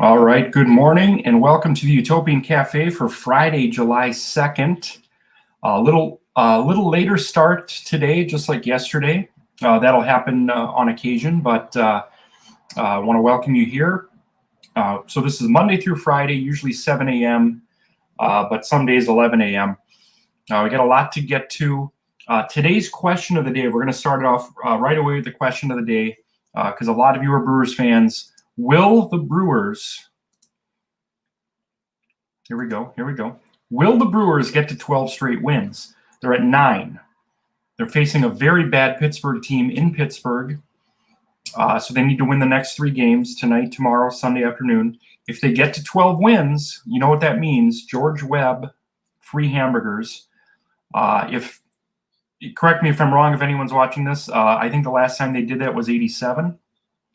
All right, good morning and welcome to the Utopian Cafe for Friday, July 2nd. A little later start today, just like yesterday. That'll happen on occasion, but I want to welcome you here. So this is Monday through Friday, usually 7 a.m., but some days 11 a.m. We got a lot to get to. Today's question of the day, we're going to start it off right away with the question of the day because a lot of you are Brewers fans. Will the Brewers... Here we go. Will the Brewers get to 12 straight wins? They're at 9. They're facing a very bad Pittsburgh team in Pittsburgh. So they need to win the next 3 games tonight, tomorrow, Sunday afternoon. If they get to 12 wins, you know what that means. George Webb, free hamburgers. Correct me if I'm wrong if anyone's watching this. I think the last time they did that was 87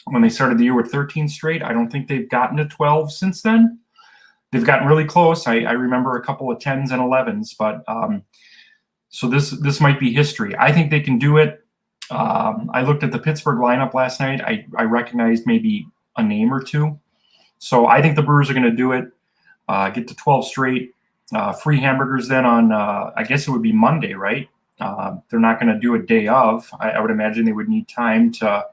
when they started the year with 13 straight. I don't think they've gotten to 12 since then. They've gotten really close. I remember a couple of 10s and 11s, but so this might be history. I think they can do it. I looked at the Pittsburgh lineup last night. I recognized maybe a name or two. So I think the Brewers are going to do it, get to 12 straight. Free hamburgers then on, I guess it would be Monday, right? They're not going to do a day of. I would imagine they would need time to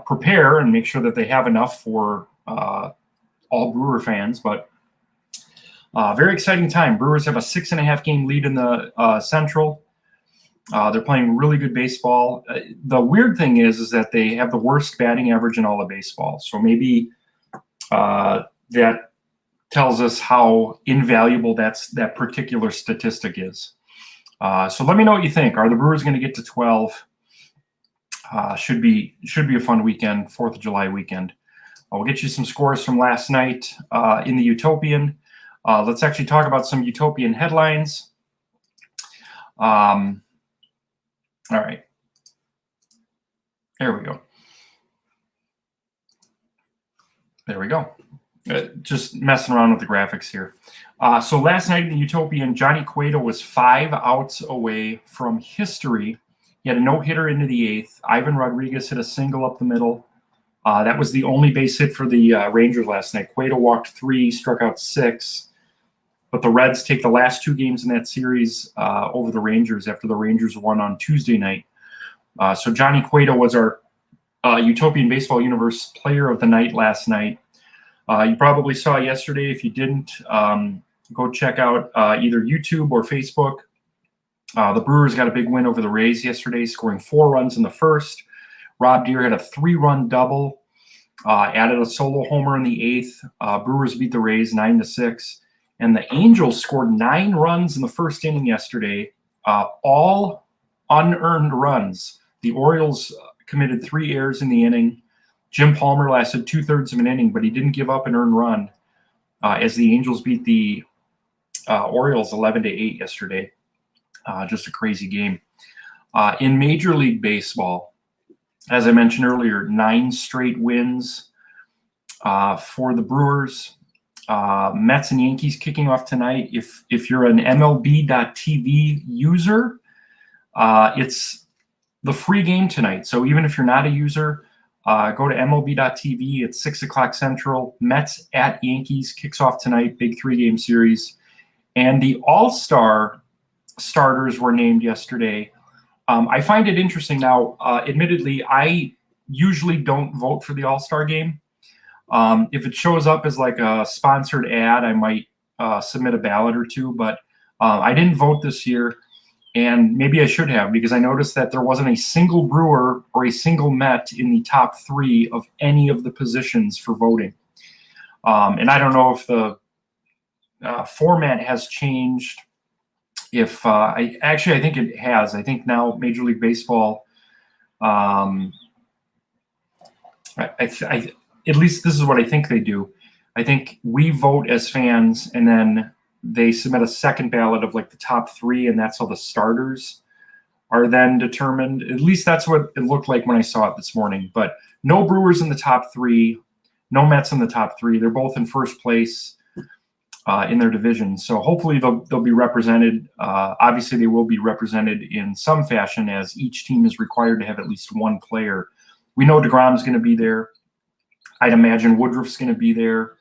prepare and make sure that they have enough for all Brewer fans, but very exciting time. Brewers have a 6.5 game lead in the Central. They're playing really good baseball. The weird thing is that they have the worst batting average in all of baseball. So maybe that tells us how invaluable that particular statistic is. So let me know what you think. Are the Brewers going to get to 12? Should be a fun weekend, 4th of July weekend. We'll get you some scores from last night in the Utopian. Let's actually talk about some Utopian headlines. All right. There we go. Just messing around with the graphics here. So last night in the Utopian, Johnny Cueto was 5 outs away from history. He had a no-hitter into the 8th. Ivan Rodriguez hit a single up the middle. That was the only base hit for the Rangers last night. Cueto walked 3, struck out 6. But the Reds take the last 2 games in that series over the Rangers after the Rangers won on Tuesday night. So Johnny Cueto was our Utopian Baseball Universe player of the night last night. You probably saw yesterday. If you didn't, go check out either YouTube or Facebook. The Brewers got a big win over the Rays yesterday, scoring 4 runs in the first. Rob Deere had a 3-run double, added a solo homer in the 8th. Brewers beat the Rays 9-6. And the Angels scored 9 runs in the first inning yesterday, all unearned runs. The Orioles committed 3 errors in the inning. Jim Palmer lasted 2/3 of an inning, but he didn't give up an earned run as the Angels beat the Orioles 11-8 yesterday. Just a crazy game. In Major League Baseball, as I mentioned earlier, 9 straight wins for the Brewers. Mets and Yankees kicking off tonight. If you're an MLB.TV user, it's the free game tonight. So even if you're not a user, go to MLB.TV. It's 6 o'clock Central. Mets at Yankees kicks off tonight. Big 3-game series. And the All-Star starters were named yesterday. I find it interesting now. Admittedly, I usually don't vote for the All-Star game. If it shows up as like a sponsored ad, I might submit a ballot or two, but I didn't vote this year, and maybe I should have, because I noticed that there wasn't a single Brewer or a single Met in the top 3 of any of the positions for voting. And I don't know if the format has changed. If I think it has. I think now Major League Baseball, at least this is what I think they do. I think we vote as fans, and then they submit a second ballot of like the top 3, and that's how the starters are then determined. At least that's what it looked like when I saw it this morning. But no Brewers in the top 3, no Mets in the top 3. They're both in first place in their division. So hopefully they'll be represented. Obviously, they will be represented in some fashion, as each team is required to have at least one player. We know DeGrom's going to be there. I'd imagine Woodruff's going to be there.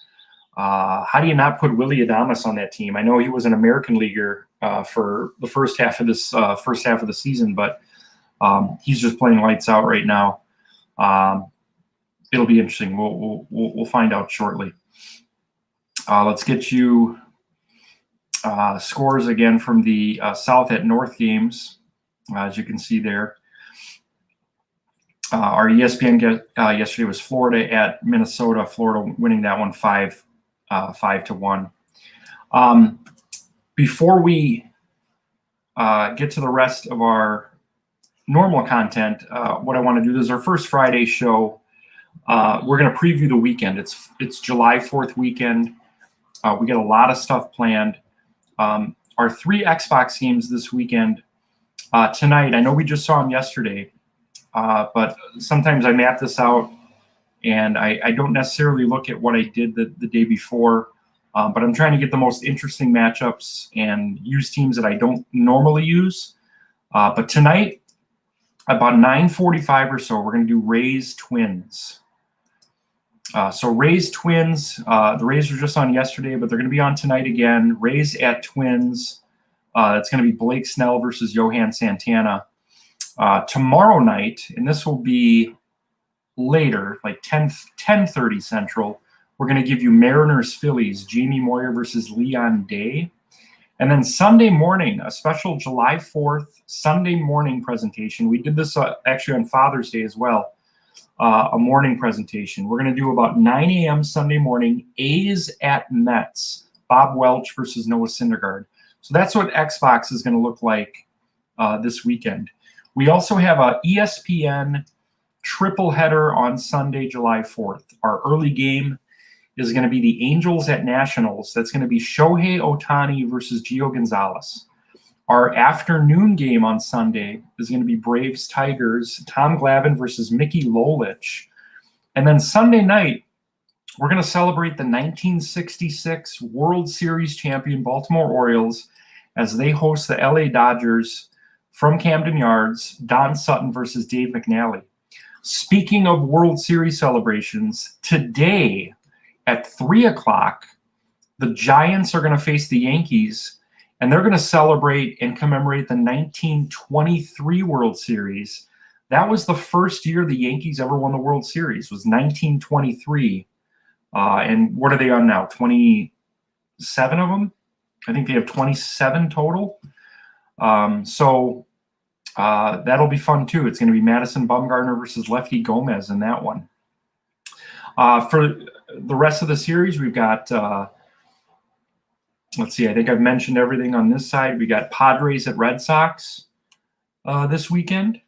How do you not put Willie Adames on that team? I know he was an American leaguer for the first half of the season, but he's just playing lights out right now. It'll be interesting. We'll find out shortly. Let's get you scores again from the South at North games, as you can see there. Our ESPN yesterday was Florida at Minnesota. Florida winning that one 5-1. Before we get to the rest of our normal content, what I want to do, this is our first Friday show. We're going to preview the weekend. It's July 4th weekend. We got a lot of stuff planned. Our 3 Xbox games this weekend. Tonight, I know we just saw them yesterday, but sometimes I map this out and I don't necessarily look at what I did the day before, but I'm trying to get the most interesting matchups and use teams that I don't normally use. But tonight, about 9:45 or so, we're going to do Rays Twins. So Rays Twins, the Rays were just on yesterday, but they're going to be on tonight again. Rays at Twins. It's going to be Blake Snell versus Johan Santana. Tomorrow night, and this will be later, like 10:30 Central, we're going to give you Mariners Phillies, Jamie Moyer versus Leon Day. And then Sunday morning, a special July 4th Sunday morning presentation. We did this actually on Father's Day as well. A morning presentation. We're going to do about 9 a.m. Sunday morning, A's at Mets, Bob Welch versus Noah Syndergaard. So that's what Xbox is going to look like this weekend. We also have a ESPN triple header on Sunday, July 4th. Our early game is going to be the Angels at Nationals. That's going to be Shohei Ohtani versus Gio Gonzalez. Our afternoon game on Sunday is going to be Braves Tigers, Tom Glavine versus Mickey Lolich. And then Sunday night, we're going to celebrate the 1966 World Series champion Baltimore Orioles as they host the LA Dodgers from Camden Yards, Don Sutton versus Dave McNally. Speaking of World Series celebrations, today at 3 o'clock, the Giants are going to face the Yankees, and they're going to celebrate and commemorate the 1923 World Series. That was the first year the Yankees ever won the World Series, was 1923. And what are they on now? 27 of them? I think they have 27 total. So that'll be fun too. It's going to be Madison Bumgarner versus Lefty Gomez in that one. For the rest of the series, we've got, let's see, I think I've mentioned everything on this side. We got Padres at Red Sox this weekend.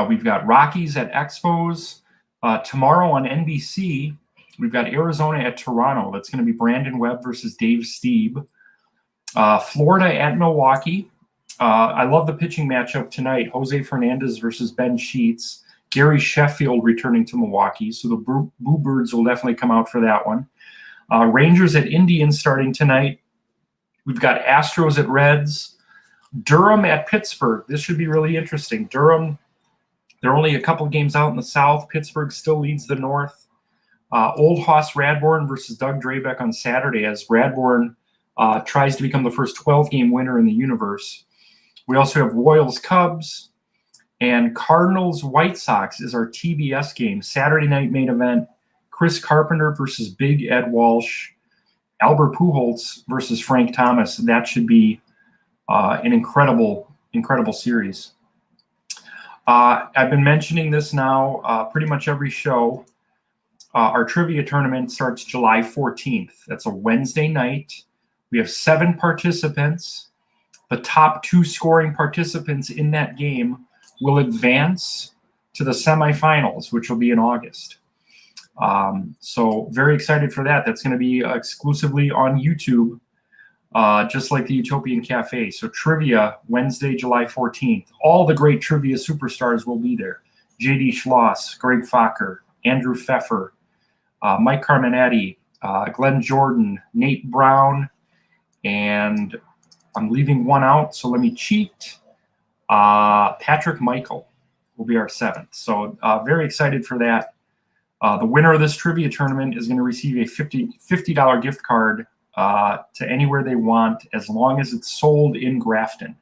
We've got Rockies at Expos. Tomorrow on NBC, we've got Arizona at Toronto. That's going to be Brandon Webb versus Dave Stieb. Florida at Milwaukee. I love the pitching matchup tonight. Jose Fernandez versus Ben Sheets. Gary Sheffield returning to Milwaukee. So the Boo Birds will definitely come out for that one. Rangers at Indians starting tonight. We've got Astros at Reds. Durham at Pittsburgh. This should be really interesting. Durham, they're only a couple games out in the South. Pittsburgh still leads the North. Old Hoss Radbourn versus Doug Drabeck on Saturday as Radbourn tries to become the first 12-game winner in the universe. We also have Royals Cubs, and Cardinals White Sox is our TBS game. Saturday night main event, Chris Carpenter versus Big Ed Walsh. Albert Pujols versus Frank Thomas. That should be an incredible series. I've been mentioning this now pretty much every show. Our trivia tournament starts July 14th. That's a Wednesday night. We have 7 participants. The top 2 scoring participants in that game will advance to the semifinals, which will be in August. So very excited for that. That's going to be exclusively on YouTube, just like the Utopian Cafe. So trivia, Wednesday, July 14th. All the great trivia superstars will be there. J.D. Schloss, Greg Fokker, Andrew Pfeffer, Mike Carminetti, Glenn Jordan, Nate Brown, and I'm leaving one out, so let me cheat. Patrick Michael will be our 7th. So very excited for that. The winner of this trivia tournament is going to receive a $50 gift card to anywhere they want, as long as it's sold in Grafton.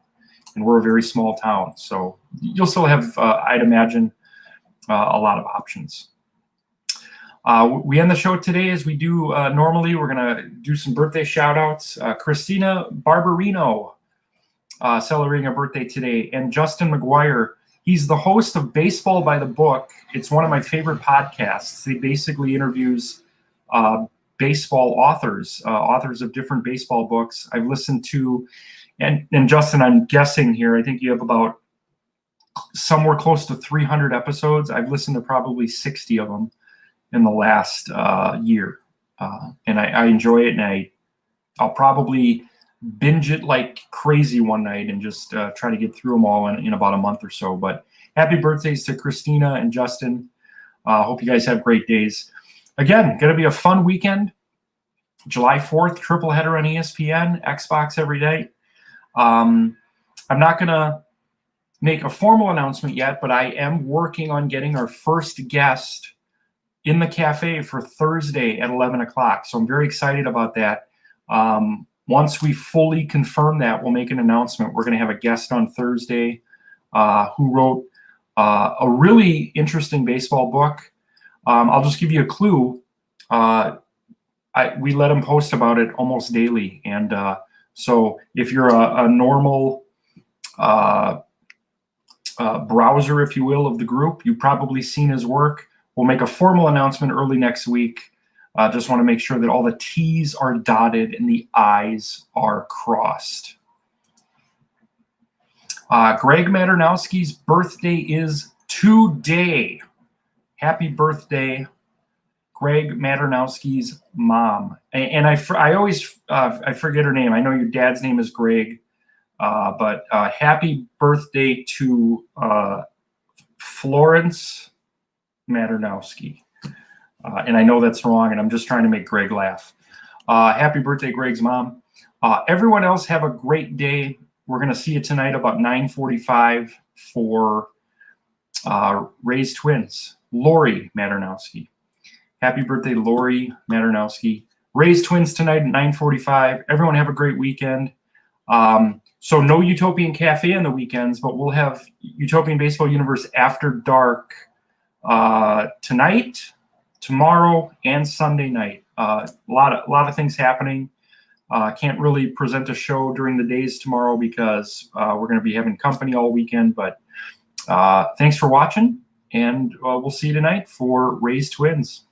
And we're a very small town, so you'll still have, I'd imagine, a lot of options. We end the show today as we do normally. We're going to do some birthday shout-outs. Christina Barbarino celebrating a birthday today, and Justin McGuire. He's the host of Baseball by the Book. It's one of my favorite podcasts. He basically interviews baseball authors, authors of different baseball books. I've listened to, and Justin, I'm guessing here, I think you have about somewhere close to 300 episodes. I've listened to probably 60 of them in the last year. And I enjoy it, and I'll probably binge it like crazy one night and just try to get through them all in about a month or so. But happy birthdays to Christina and Justin. Hope you guys have great days. Again, going to be a fun weekend. July 4th, triple header on ESPN, Xbox every day. I'm not going to make a formal announcement yet, but I am working on getting our first guest in the cafe for Thursday at 11 o'clock. So I'm very excited about that. Once we fully confirm that, we'll make an announcement. We're going to have a guest on Thursday who wrote a really interesting baseball book. I'll just give you a clue. We let him post about it almost daily. And so if you're a normal browser, if you will, of the group, you've probably seen his work. We'll make a formal announcement early next week. Just want to make sure that all the T's are dotted and the I's are crossed. Greg Maternowski's birthday is today. Happy birthday, Greg Maternowski's mom. And I always I forget her name. I know your dad's name is Greg, but happy birthday to Florence Maternowski. And I know that's wrong, and I'm just trying to make Greg laugh. Happy birthday, Greg's mom. Everyone else have a great day. We're going to see you tonight about 9:45 for Ray's twins, Lori Maternowski. Happy birthday, Lori Maternowski. Ray's twins tonight at 9:45. Everyone have a great weekend. So no Utopian Cafe on the weekends, but we'll have Utopian Baseball Universe After Dark tonight, tomorrow, and Sunday night. A lot of things happening. Can't really present a show during the days tomorrow because we're going to be having company all weekend. But thanks for watching, and we'll see you tonight for Ray's Twins.